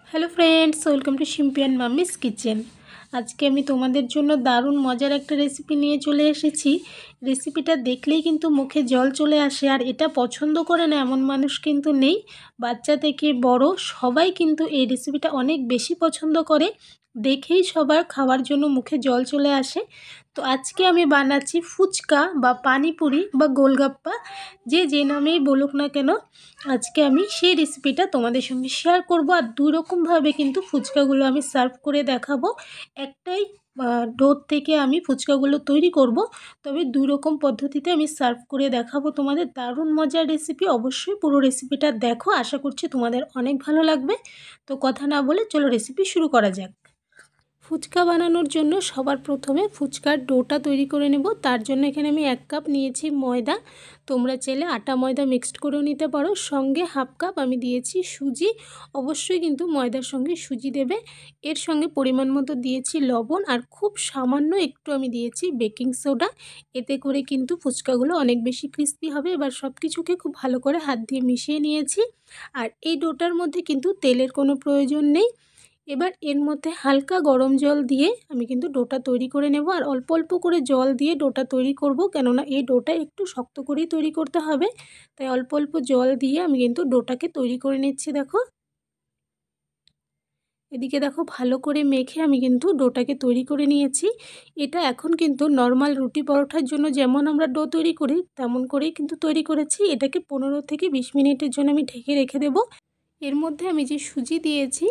Hello friends, welcome to Shimpi and mummy's kitchen. আজকে আমি তোমাদের জন্য দারুণ মজার একটা রেসিপি নিয়ে চলে এসেছি। রেসিপিটা দেখলেই কিন্তু মুখে জল চলে আসে, আর এটা পছন্দ করে না এমন মানুষ কিন্তু নেই। বাচ্চা থেকে বড় সবাই কিন্তু এই রেসিপিটা অনেক বেশি পছন্দ করে, দেখেই সবার খাওয়ার জন্য মুখে জল চলে আসে। তো আজকে আমি বানাচ্ছি ফুচকা বা পানিপুরি বা গোলগাপ্পা, যে নামেই বলুক না কেন। আজকে আমি সেই রেসিপিটা তোমাদের সঙ্গে শেয়ার করব। আর দুই রকমভাবে কিন্তু ফুচকাগুলো আমি সার্ভ করে দেখাবো। একটাই ডো থেকে আমি ফুচকাগুলো তৈরি করব, তবে দুই রকম পদ্ধতিতে আমি সার্ভ করে দেখাবো তোমাদের। দারুণ মজার রেসিপি, অবশ্যই পুরো রেসিপিটা দেখো, আশা করছি তোমাদের অনেক ভালো লাগবে। তো কথা না বলে চলো রেসিপি শুরু করা যাক। ফুচকা বানানোর জন্য সবার প্রথমে ফুচকার ডোটা তৈরি করে নেব। তার জন্য এখানে আমি 1 কাপ নিয়েছি ময়দা। তোমরা চাইলে আটা ময়দা মিক্সড করেও নিতে পারো। সঙ্গে হাফ কাপ আমি দিয়েছি সুজি। অবশ্যই কিন্তু ময়দার সঙ্গে সুজি দেবে। এর সঙ্গে পরিমাণ মতো দিয়েছি লবণ, আর খুব সামান্য একটু আমি দিয়েছি বেকিং সোডা। এতে করে কিন্তু ফুচকাগুলো অনেক বেশি ক্রিস্পি হবে। এবার সব কিছুকে খুব ভালো করে হাত দিয়ে মিশিয়ে নিয়েছি। আর এই ডোটার মধ্যে কিন্তু তেলের কোনো প্রয়োজন নেই। এবার এর মধ্যে হালকা গরম জল দিয়ে আমি কিন্তু ডোটা তৈরি করে নেব। আর অল্প অল্প করে জল দিয়ে ডোটা তৈরি করব, কেননা এই ডোটা একটু শক্ত করেই তৈরি করতে হবে। তাই অল্প অল্প জল দিয়ে আমি কিন্তু ডোটাকে তৈরি করে নিচ্ছি। দেখো, এদিকে দেখো ভালো করে মেখে আমি কিন্তু ডোটাকে তৈরি করে নিয়েছি। এটা এখন কিন্তু নর্মাল রুটি পরোটার জন্য যেমন আমরা ডো তৈরি করি তেমন করেই কিন্তু তৈরি করেছি। এটাকে 15 থেকে 20 মিনিটের জন্য আমি ঢেকে রেখে দেবো। এর মধ্যে আমি যে সুজি দিয়েছি,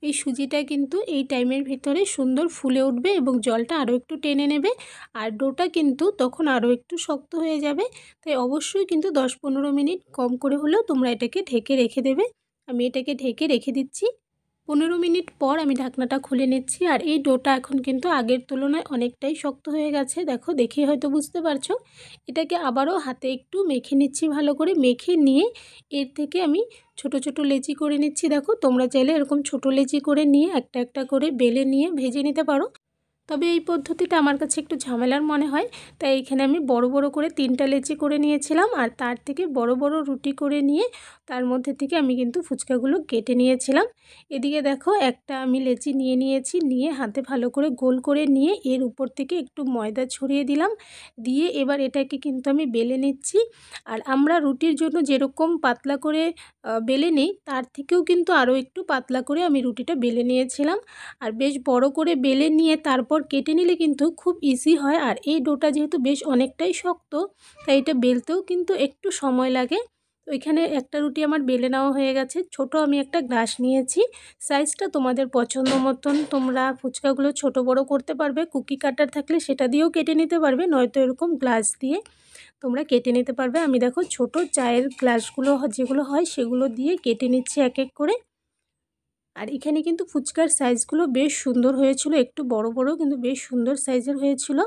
এই সুজিটা কিন্তু এই টাইমের ভিতরে সুন্দর ফুলে উঠবে এবং জলটা আরও একটু টেনে নেবে। আর ডোটা কিন্তু তখন আরও একটু শক্ত হয়ে যাবে। তাই অবশ্যই কিন্তু 10-15 মিনিট কম করে হলেও তোমরা এটাকে ঢেকে রেখে দেবে। আমি এটাকে ঢেকে রেখে দিচ্ছি। 15 মিনিট পর আমি ঢাকনাটা খুলে নিচ্ছি। আর এই ডোটা এখন কিন্তু আগের তুলনায় অনেকটাই শক্ত হয়ে গেছে। দেখো, দেখে হয়তো বুঝতে পারছো। এটাকে আবারও হাতে একটু মেখে নিচ্ছি, ভালো করে মেখে নিয়ে এর থেকে আমি ছোট ছোট লেচি করে নিচ্ছি। দেখো, তোমরা চাইলে এরকম ছোট লেচি করে নিয়ে একটা একটা করে বেলে নিয়ে ভেজে নিতে পারো। তবে এই পদ্ধতিটা আমার কাছে একটু ঝামেলার মনে হয়, তাই এখানে আমি বড় বড় করে 3টা লেচি করে নিয়েছিলাম। আর তার থেকে বড় বড় রুটি করে নিয়ে তার মধ্যে থেকে আমি কিন্তু ফুচকাগুলো কেটে নিয়েছিলাম। এদিকে দেখো, একটা আমি লেচি নিয়ে নিয়েছি, নিয়ে হাতে ভালো করে গোল করে নিয়ে এর উপর থেকে একটু ময়দা ছড়িয়ে দিলাম। দিয়ে এবার এটাকে কিন্তু আমি বেলে নিচ্ছি। আর আমরা রুটির জন্য যেরকম পাতলা করে বেলে নিই, তার থেকেও কিন্তু আরও একটু পাতলা করে আমি রুটিটা বেলে নিয়েছিলাম। আর বেশ বড় করে বেলে নিয়ে তারপর কেটে নিলে কিন্তু খুব ইজি হয়। আর এই ডোটা যেহেতু বেশ অনেকটাই শক্ত, তাই এটা বেলতেও কিন্তু একটু সময় লাগে। তো এখানে একটা রুটি আমার বেলে নেওয়া হয়ে গেছে। ছোট আমি একটা গ্লাস নিয়েছি। সাইজটা তোমাদের পছন্দ মতন তোমরা ফুচকাগুলো ছোট বড় করতে পারবে। কুকি কাটার থাকলে সেটা দিয়েও কেটে নিতে পারবে, নয়তো এরকম গ্লাস দিয়ে তোমরা কেটে নিতে পারবে। আমি দেখো ছোট চায়ের গ্লাসগুলো যেগুলো হয় সেগুলো দিয়ে কেটে নিচ্ছি এক এক করে। আর এখানে কিন্তু ফুচকার সাইজগুলো বেশ সুন্দর হয়েছিল, একটু বড় বড় কিন্তু বেশ সুন্দর সাইজের হয়েছিল।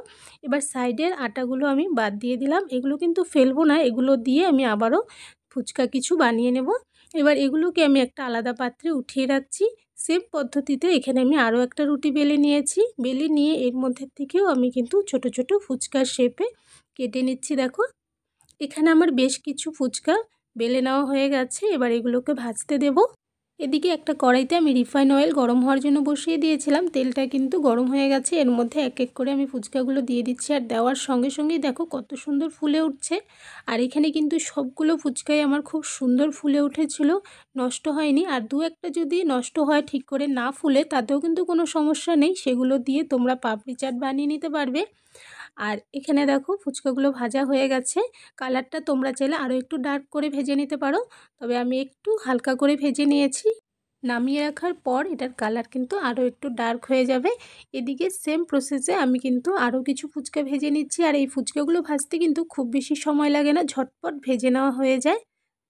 এবার সাইডের আটাগুলো আমি বাদ দিয়ে দিলাম। এগুলো কিন্তু ফেলবো না, এগুলো দিয়ে আমি আবারও ফুচকা কিছু বানিয়ে নেব। এবার এগুলোকে আমি একটা আলাদা পাত্রে উঠিয়ে রাখছি। সেম পদ্ধতিতে এখানে আমি আরও একটা রুটি বেলে নিয়েছি। বেলে নিয়ে এর মধ্যে থেকেও আমি কিন্তু ছোট ছোট ফুচকার শেপে কেটে নিচ্ছি। দেখো, এখানে আমার বেশ কিছু ফুচকা বেলে নেওয়া হয়ে গেছে। এবার এগুলোকে ভাজতে দেব। এদিকে একটা কড়াইতে আমি রিফাইন অয়েল গরম হওয়ার জন্য বসিয়ে দিয়েছিলাম। তেলটা কিন্তু গরম হয়ে গেছে। এর মধ্যে এক এক করে আমি ফুচকাগুলো দিয়ে দিচ্ছি। আর দেওয়ার সঙ্গে সঙ্গেই দেখো কত সুন্দর ফুলে উঠছে। আর এখানে কিন্তু সবগুলো ফুচকাই আমার খুব সুন্দর ফুলে উঠেছিল, নষ্ট হয়নি। আর দু একটা যদি নষ্ট হয় ঠিক করে না ফুলে, তাতেও কিন্তু কোনো সমস্যা নেই, সেগুলো দিয়ে তোমরা পাপড়ি চাট বানিয়ে নিতে পারবে। আর এখানে দেখো ফুচকাগুলো ভাজা হয়ে গেছে। কালারটা তোমরা চাইলে আরও একটু ডার্ক করে ভেজে নিতে পারো, তবে আমি একটু হালকা করে ভেজে নিয়েছি। নামিয়ে রাখার পর এটার কালার কিন্তু আরও একটু ডার্ক হয়ে যাবে। এদিকে সেম প্রসেসে আমি কিন্তু আরও কিছু ফুচকা ভেজে নিচ্ছি। আর এই ফুচকাগুলো ভাজতে কিন্তু খুব বেশি সময় লাগে না, ঝটপট ভেজে নেওয়া হয়ে যায়।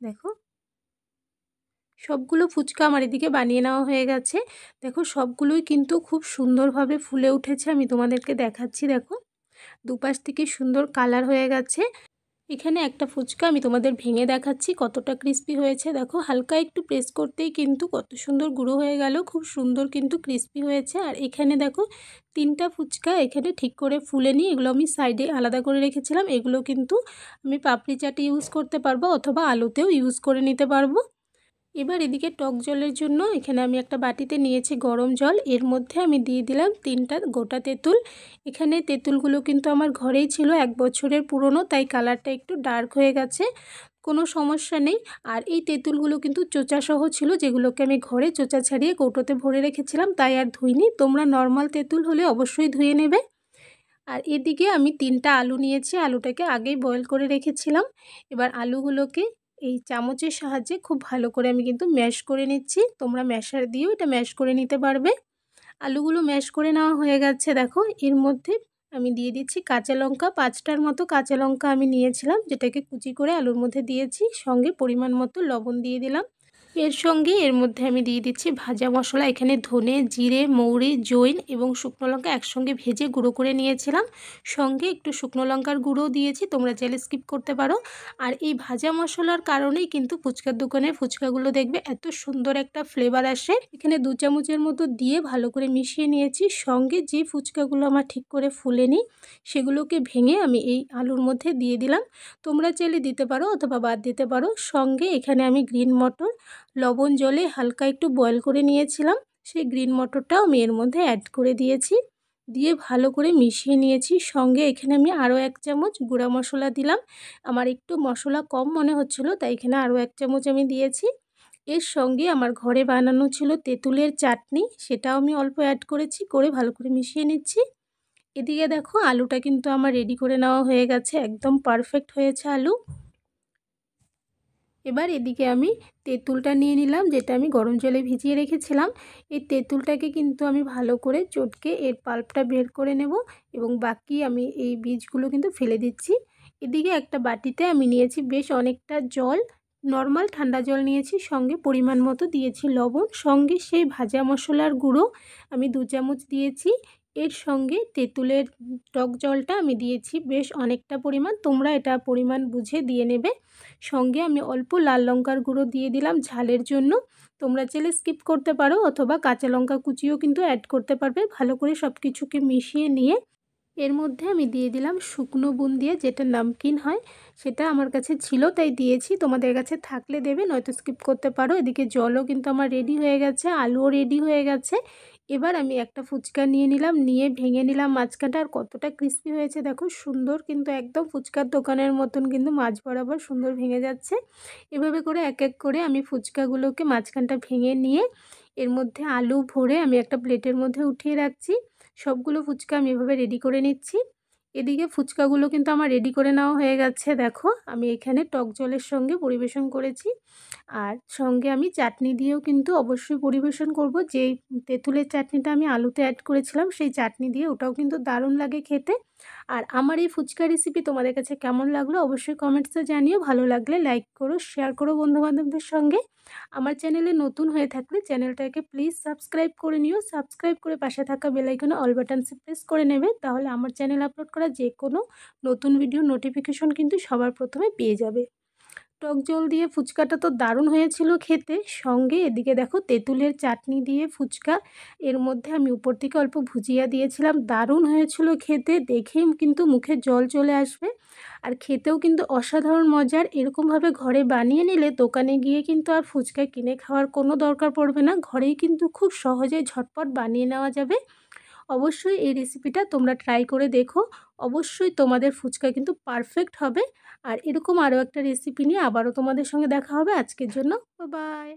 দেখো, সবগুলো ফুচকা আমার এদিকে বানিয়ে নেওয়া হয়ে গেছে। দেখো, সবগুলোই কিন্তু খুব সুন্দরভাবে ফুলে উঠেছে। আমি তোমাদেরকে দেখাচ্ছি। দেখো, দুপাশ থেকে সুন্দর কালার হয়ে গেছে। এখানে একটা ফুচকা আমি তোমাদের ভেঙে দেখাচ্ছি কতটা ক্রিস্পি হয়েছে। দেখো, হালকা একটু প্রেস করতেই কিন্তু কত সুন্দর গুঁড়ো হয়ে গেল, খুব সুন্দর কিন্তু ক্রিস্পি হয়েছে। আর এখানে দেখো 3টা ফুচকা এখানে ঠিক করে ফুলেনি, এগুলো আমি সাইডে আলাদা করে রেখেছিলাম। এগুলো কিন্তু আমি পাপড়ি চাটে ইউজ করতে পারবো, অথবা আলুতেও ইউজ করে নিতে পারবো। এবার এদিকে টক জলের জন্য এখানে আমি একটা বাটিতে নিয়েছি গরম জল, এর মধ্যে আমি দিয়ে দিলাম 3টা গোটা তেঁতুল। এখানে তেঁতুলগুলো কিন্তু আমার ঘরেই ছিল, 1 বছরের পুরনো, তাই কালারটা একটু ডার্ক হয়ে গেছে, কোনো সমস্যা নেই। আর এই তেঁতুলগুলো কিন্তু চোচাসহ ছিল, যেগুলোকে আমি ঘরে চোচা ছাড়িয়ে কৌটোতে ভরে রেখেছিলাম, তাই আর ধুইনি। তোমরা নর্মাল তেঁতুল হলে অবশ্যই ধুয়ে নেবে। আর এদিকে আমি 3টা আলু নিয়েছি, আলুটাকে আগেই বয়েল করে রেখেছিলাম। এবার আলুগুলোকে এই চামচের সাহায্যে খুব ভালো করে আমি কিন্তু ম্যাশ করে নিচ্ছি, তোমরা ম্যাশার দিয়েও এটা ম্যাশ করে নিতে পারবে। আলুগুলো ম্যাশ করে নেওয়া হয়ে গেছে। দেখো এর মধ্যে আমি দিয়ে দিচ্ছি কাঁচা লঙ্কা, 5টার মতো কাঁচা লঙ্কা আমি নিয়েছিলাম, যেটাকে কুচি করে আলুর মধ্যে দিয়েছি, সঙ্গে পরিমাণ মতো লবণ দিয়ে দিলাম। এর মধ্যে আমি দিয়ে দিচ্ছি ভাজা মশলা, এখানে ধনে, জিরে, মৌরি, জৈন এবং শুকনো লঙ্কা একসঙ্গে ভেজে গুঁড়ো করে নিয়েছিলাম, সঙ্গে একটু শুকনো লঙ্কার গুঁড়োও দিয়েছি, তোমরা চাইলে স্কিপ করতে পারো। আর এই ভাজা মশলার কারণেই কিন্তু ফুচকার দোকানের ফুচকাগুলো দেখবে এত সুন্দর একটা ফ্লেভার আসে। এখানে 2 চামচের মতো দিয়ে ভালো করে মিশিয়ে নিয়েছি, সঙ্গে যে ফুচকাগুলো আমার ঠিক করে ফুলেনি সেগুলোকে ভেঙে আমি এই আলুর মধ্যে দিয়ে দিলাম, তোমরা চাইলে দিতে পারো অথবা বাদ দিতে পারো। সঙ্গে এখানে আমি গ্রিন মটর লবণ জলে হালকা একটু বয়েল করে নিয়েছিলাম, সেই গ্রিন মটরটাও আমি এর মধ্যে অ্যাড করে দিয়েছি, দিয়ে ভালো করে মিশিয়ে নিয়েছি। সঙ্গে এখানে আমি আরও 1 চামচ গুঁড়া মশলা দিলাম, আমার একটু মশলা কম মনে হচ্ছিলো, তাই এখানে আরও 1 চামচ আমি দিয়েছি। এর সঙ্গে আমার ঘরে বানানো ছিল তেঁতুলের চাটনি, সেটাও আমি অল্প অ্যাড করেছি, করে ভালো করে মিশিয়ে নিচ্ছি। এদিকে দেখো আলুটা কিন্তু আমার রেডি করে নেওয়া হয়ে গেছে, একদম পারফেক্ট হয়েছে আলু। এবার এদিকে আমি তেঁতুলটা নিয়ে নিলাম, যেটা আমি গরম জলে ভিজিয়ে রেখেছিলাম। এই তেঁতুলটাকে কিন্তু আমি ভালো করে চটকে এর পাল্পটা বের করে নেব, এবং বাকি আমি এই বীজগুলো কিন্তু ফেলে দিচ্ছি। এদিকে একটা বাটিতে আমি নিয়েছি বেশ অনেকটা জল, নর্মাল ঠান্ডা জল নিয়েছি, সঙ্গে পরিমাণ মতো দিয়েছি লবণ, সঙ্গে সেই ভাজা মশলার গুঁড়ো আমি 2 চামচ দিয়েছি। এর সঙ্গে তেঁতুলের টক জলটা আমি দিয়েছি বেশ অনেকটা পরিমাণ, তোমরা এটা পরিমাণ বুঝে দিয়ে নেবে। সঙ্গে আমি অল্প লাল লঙ্কার গুঁড়ো দিয়ে দিলাম ঝালের জন্য, তোমরা চাইলে স্কিপ করতে পারো অথবা কাঁচা লঙ্কা কুচিও কিন্তু অ্যাড করতে পারবে। ভালো করে সব কিছুকে মিশিয়ে নিয়ে এর মধ্যে আমি দিয়ে দিলাম শুকনো বুন্দিয়া, যেটা নামকিন হয়, সেটা আমার কাছে ছিল তাই দিয়েছি, তোমাদের কাছে থাকলে দেবে, নয়তো স্কিপ করতে পারো। এদিকে জলও কিন্তু আমার রেডি হয়ে গেছে, আলুও রেডি হয়ে গেছে। এবার আমি একটা ফুচকা নিয়ে নিলাম, নিয়ে ভেঙে নিলাম মাঝখানটা, আর কতটা ক্রিস্পি হয়েছে দেখো, সুন্দর কিন্তু একদম ফুচকার দোকানের মতন কিন্তু মাঝ বরাবর সুন্দর ভেঙে যাচ্ছে। এভাবে করে এক এক করে আমি ফুচকাগুলোকে মাঝখানটা ভেঙে নিয়ে এর মধ্যে আলু ভরে আমি একটা প্লেটের মধ্যে উঠিয়ে রাখছি। সবগুলো ফুচকা আমি এভাবে রেডি করে নিচ্ছি। এদিকে ফুচকাগুলো কিন্তু আমার রেডি করে নেওয়া হয়ে গেছে, দেখো আমি এখানে টক জলের সঙ্গে পরিবেশন করেছি, আর সঙ্গে আমি চাটনি দিয়েও কিন্তু অবশ্যই পরিবেশন করব। যেই তেঁতুলের চাটনিটা আমি আলুতে অ্যাড করেছিলাম সেই চাটনি দিয়ে, ওটাও কিন্তু দারুণ লাগে খেতে। আর আমার এই ফুচকা রেসিপি তোমাদের কাছে কেমন লাগলো অবশ্যই কমেন্টসে জানিও, ভালো লাগলে লাইক করো, শেয়ার করো বন্ধুবান্ধবদের সঙ্গে। আমার চ্যানেলে নতুন হয়ে থাকলে চ্যানেলটাকে প্লিজ সাবস্ক্রাইব করে নিও, সাবস্ক্রাইব করে পাশে থাকা বেল আইকনে অল বাটনসে প্রেস করে নেবে, তাহলে আমার চ্যানেল আপলোড করা যে কোনো নতুন ভিডিও নোটিফিকেশন কিন্তু সবার প্রথমে পেয়ে যাবে। টক জল দিয়ে ফুচকাটা তো দারুণ হয়েছিল খেতে, সঙ্গে এদিকে দেখো তেঁতুলের চাটনি দিয়ে ফুচকা, এর মধ্যে আমি উপর থেকে অল্প ভুজিয়া দিয়েছিলাম, দারুণ হয়েছিল খেতে, দেখেই কিন্তু মুখে জল চলে আসবে। আর খেতেও কিন্তু অসাধারণ মজার, এরকমভাবে ঘরে বানিয়ে নিলে দোকানে গিয়ে কিন্তু আর ফুচকা কিনে খাওয়ার কোনো দরকার পড়বে না, ঘরেই কিন্তু খুব সহজেই ঝটপট বানিয়ে নেওয়া যাবে। অবশ্যই এই রেসিপিটা তোমরা ট্রাই করে দেখো, অবশ্যই তোমাদের ফুচকা কিন্তু পারফেক্ট হবে। আর এরকম আরও একটা রেসিপি নিয়ে আবারও তোমাদের সঙ্গে দেখা হবে, আজকের জন্য বাই বাই।